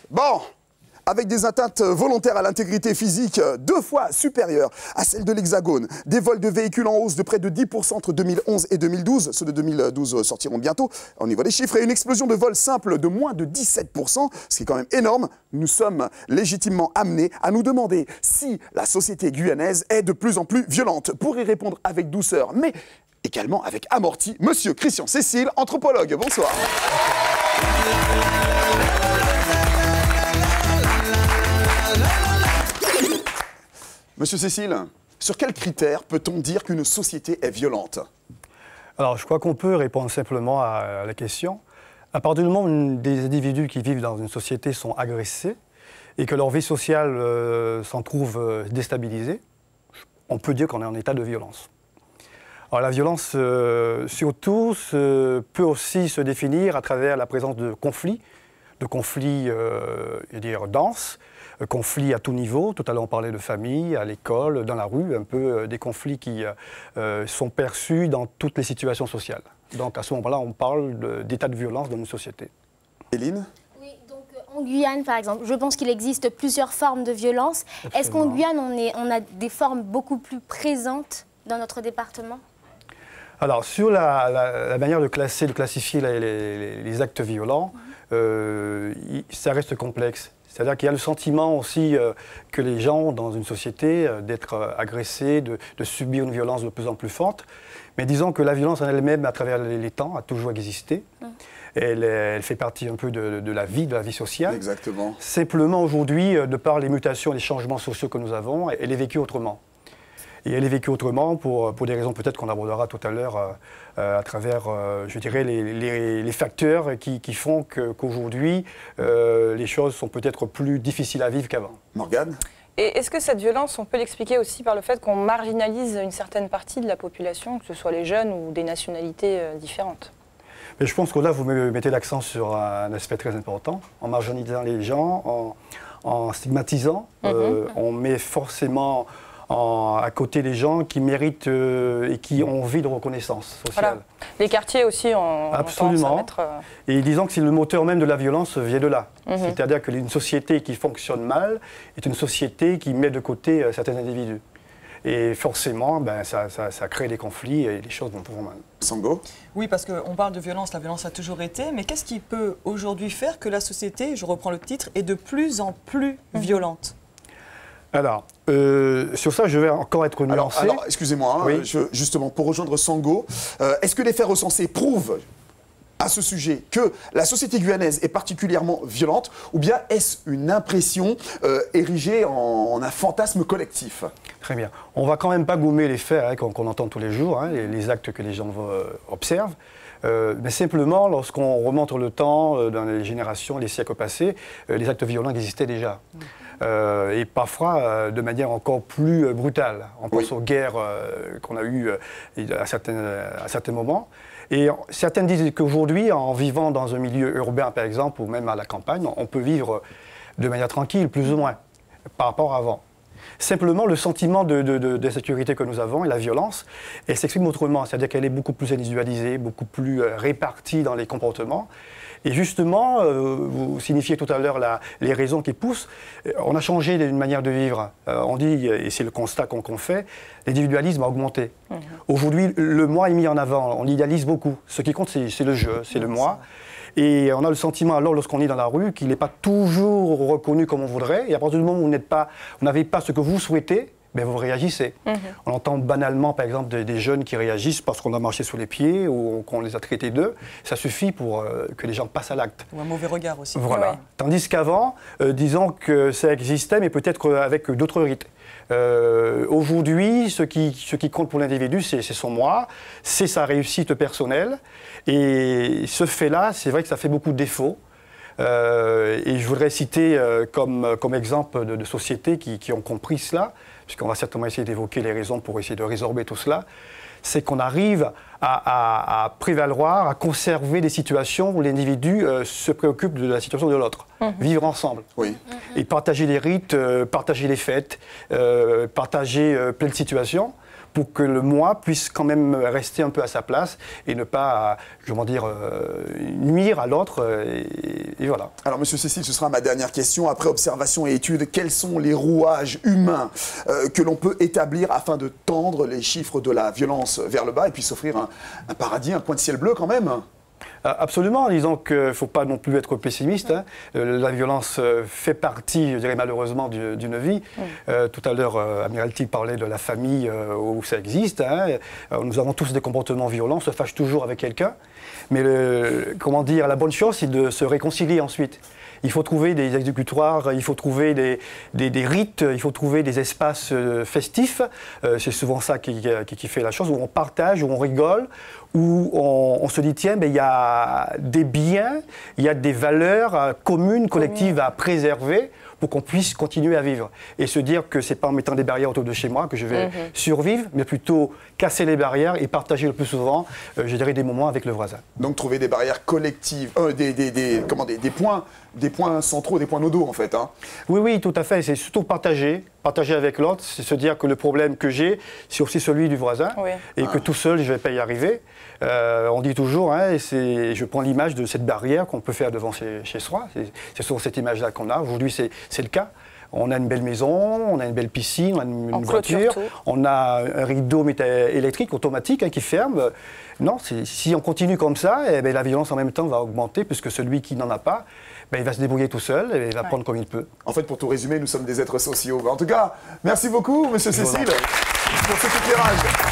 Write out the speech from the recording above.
Bon, avec des atteintes volontaires à l'intégrité physique 2 fois supérieures à celles de l'Hexagone, des vols de véhicules en hausse de près de 10% entre 2011 et 2012, ceux de 2012 sortiront bientôt, on y voit les chiffres, et une explosion de vols simples de moins de 17%, ce qui est quand même énorme, nous sommes légitimement amenés à nous demander si la société guyanaise est de plus en plus violente. Pour y répondre avec douceur, mais également avec amorti, Monsieur Christian Cécile, anthropologue. Bonsoir. Monsieur Cécile, sur quels critères peut-on dire qu'une société est violente? Alors, je crois qu'on peut répondre simplement à la question. À partir du moment où des individus qui vivent dans une société sont agressés et que leur vie sociale s'en trouve déstabilisée, on peut dire qu'on est en état de violence. Alors, la violence, surtout, peut aussi se définir à travers la présence de conflits denses, conflits à tout niveau. Tout à l'heure, on parlait de famille, à l'école, dans la rue, un peu des conflits qui sont perçus dans toutes les situations sociales. Donc, à ce moment-là, on parle d'état de violence dans une société. Éline? Oui, donc en Guyane, par exemple, je pense qu'il existe plusieurs formes de violence. Est-ce qu'en Guyane, on a des formes beaucoup plus présentes dans notre département? Alors, sur la manière de classifier les actes violents, ça reste complexe. C'est-à-dire qu'il y a le sentiment aussi que les gens ont dans une société d'être agressés, de subir une violence de plus en plus forte. Mais disons que la violence en elle-même, à travers les temps, a toujours existé. Elle fait partie un peu de la vie sociale. Exactement. Simplement, aujourd'hui, de par les mutations et les changements sociaux que nous avons, elle est vécue autrement. Et elle est vécue autrement pour des raisons peut-être qu'on abordera tout à l'heure à travers, je dirais, les facteurs qui font qu'aujourd'hui, les choses sont peut-être plus difficiles à vivre qu'avant. Morgane? Et est-ce que cette violence, on peut l'expliquer aussi par le fait qu'on marginalise une certaine partie de la population, que ce soit les jeunes ou des nationalités différentes? Mais je pense que là, vous mettez l'accent sur un aspect très important. En marginalisant les gens, en stigmatisant, on met forcément à côté des gens qui méritent et qui ont envie de reconnaissance sociale. Voilà. Les quartiers aussi ont absolument tendance à mettre... Et disons que c'est le moteur même de la violence vient de là. C'est-à-dire qu'une société qui fonctionne mal est une société qui met de côté certains individus. Et forcément, ça crée des conflits et les choses vont pour mal. Sango? Oui, parce qu'on parle de violence, la violence a toujours été, mais qu'est-ce qui peut aujourd'hui faire que la société, je reprends le titre, est de plus en plus violente? Alors, sur ça, je vais encore être nuancé. Alors excusez-moi, oui. Justement, pour rejoindre Sango, est-ce que les faits recensés prouvent à ce sujet que la société guyanaise est particulièrement violente, ou bien est-ce une impression érigée en un fantasme collectif? Très bien. On ne va quand même pas gommer les faits qu'on entend tous les jours, les actes que les gens observent. Mais simplement, lorsqu'on remonte le temps, dans les générations, les siècles passés, les actes violents existaient déjà. Et parfois de manière encore plus brutale. On pense aux guerres qu'on a eues à certains moments. Et certains disent qu'aujourd'hui, en vivant dans un milieu urbain, par exemple, ou même à la campagne, on peut vivre de manière tranquille, plus ou moins, par rapport à avant. Simplement, le sentiment d'insécurité que nous avons et la violence, elle s'exprime autrement, c'est-à-dire qu'elle est beaucoup plus individualisée, beaucoup plus répartie dans les comportements. Et justement, vous signifiez tout à l'heure les raisons qui poussent. On a changé d'une manière de vivre. On dit, et c'est le constat qu'on fait, l'individualisme a augmenté. Aujourd'hui, le moi est mis en avant, on idéalise beaucoup. Ce qui compte, c'est le je, c'est le moi. Et on a le sentiment, alors, lorsqu'on est dans la rue, qu'il n'est pas toujours reconnu comme on voudrait. Et à partir du moment où vous n'avez pas ce que vous souhaitez, ben vous réagissez. On entend banalement, par exemple, des jeunes qui réagissent parce qu'on a marché sous les pieds ou qu'on les a traités d'eux. Ça suffit pour que les gens passent à l'acte. Ou un mauvais regard aussi. Voilà. Ouais. Tandis qu'avant, disons que ça existait, mais peut-être avec d'autres rites. Aujourd'hui, ce qui compte pour l'individu, c'est son moi, c'est sa réussite personnelle. Et ce fait-là, c'est vrai que ça fait beaucoup de défauts. Et je voudrais citer comme exemple de sociétés qui ont compris cela, puisqu'on va certainement essayer d'évoquer les raisons pour essayer de résorber tout cela, c'est qu'on arrive à prévaloir, à conserver des situations où l'individu se préoccupe de la situation de l'autre. Vivre ensemble. Et partager les rites, partager les fêtes, partager plein de situations, pour que le moi puisse quand même rester un peu à sa place et ne pas, comment dire, nuire à l'autre. Et voilà. Alors, Monsieur Cécile, ce sera ma dernière question. Après observation et études, quels sont les rouages humains que l'on peut établir afin de tendre les chiffres de la violence vers le bas et puis s'offrir un paradis, un coin de ciel bleu quand même? Absolument, disons qu'il ne faut pas non plus être pessimiste. Hein. La violence fait partie, je dirais malheureusement, d'une vie. Tout à l'heure, Admiralty parlait de la famille où ça existe. Hein. Nous avons tous des comportements violents, on se fâche toujours avec quelqu'un. Mais comment dire, la bonne chose, c'est de se réconcilier ensuite. Il faut trouver des exécutoires, il faut trouver des rites, il faut trouver des espaces festifs. C'est souvent ça qui fait la chose, où on partage, où on rigole, où on se dit, tiens, il y a des biens, il y a des valeurs communes, collectives à préserver pour qu'on puisse continuer à vivre. Et se dire que ce n'est pas en mettant des barrières autour de chez moi que je vais survivre, mais plutôt casser les barrières et partager le plus souvent, je dirais, des moments avec le voisin. Donc trouver des barrières collectives, des points centraux, des points nodaux en fait. Hein. Oui, tout à fait. C'est surtout partager avec l'autre, c'est se dire que le problème que j'ai, c'est aussi celui du voisin, et que tout seul, je ne vais pas y arriver. On dit toujours, hein, et je prends l'image de cette barrière qu'on peut faire devant chez soi. C'est souvent cette image-là qu'on a. Aujourd'hui, c'est le cas. On a une belle maison, on a une belle piscine, on a une voiture, on a un rideau électrique automatique qui ferme. Non, si on continue comme ça, la violence en même temps va augmenter, puisque celui qui n'en a pas, il va se débrouiller tout seul et il va prendre comme il peut. En fait, pour tout résumer, nous sommes des êtres sociaux. En tout cas, merci beaucoup, Monsieur Cécile, pour cet éclairage.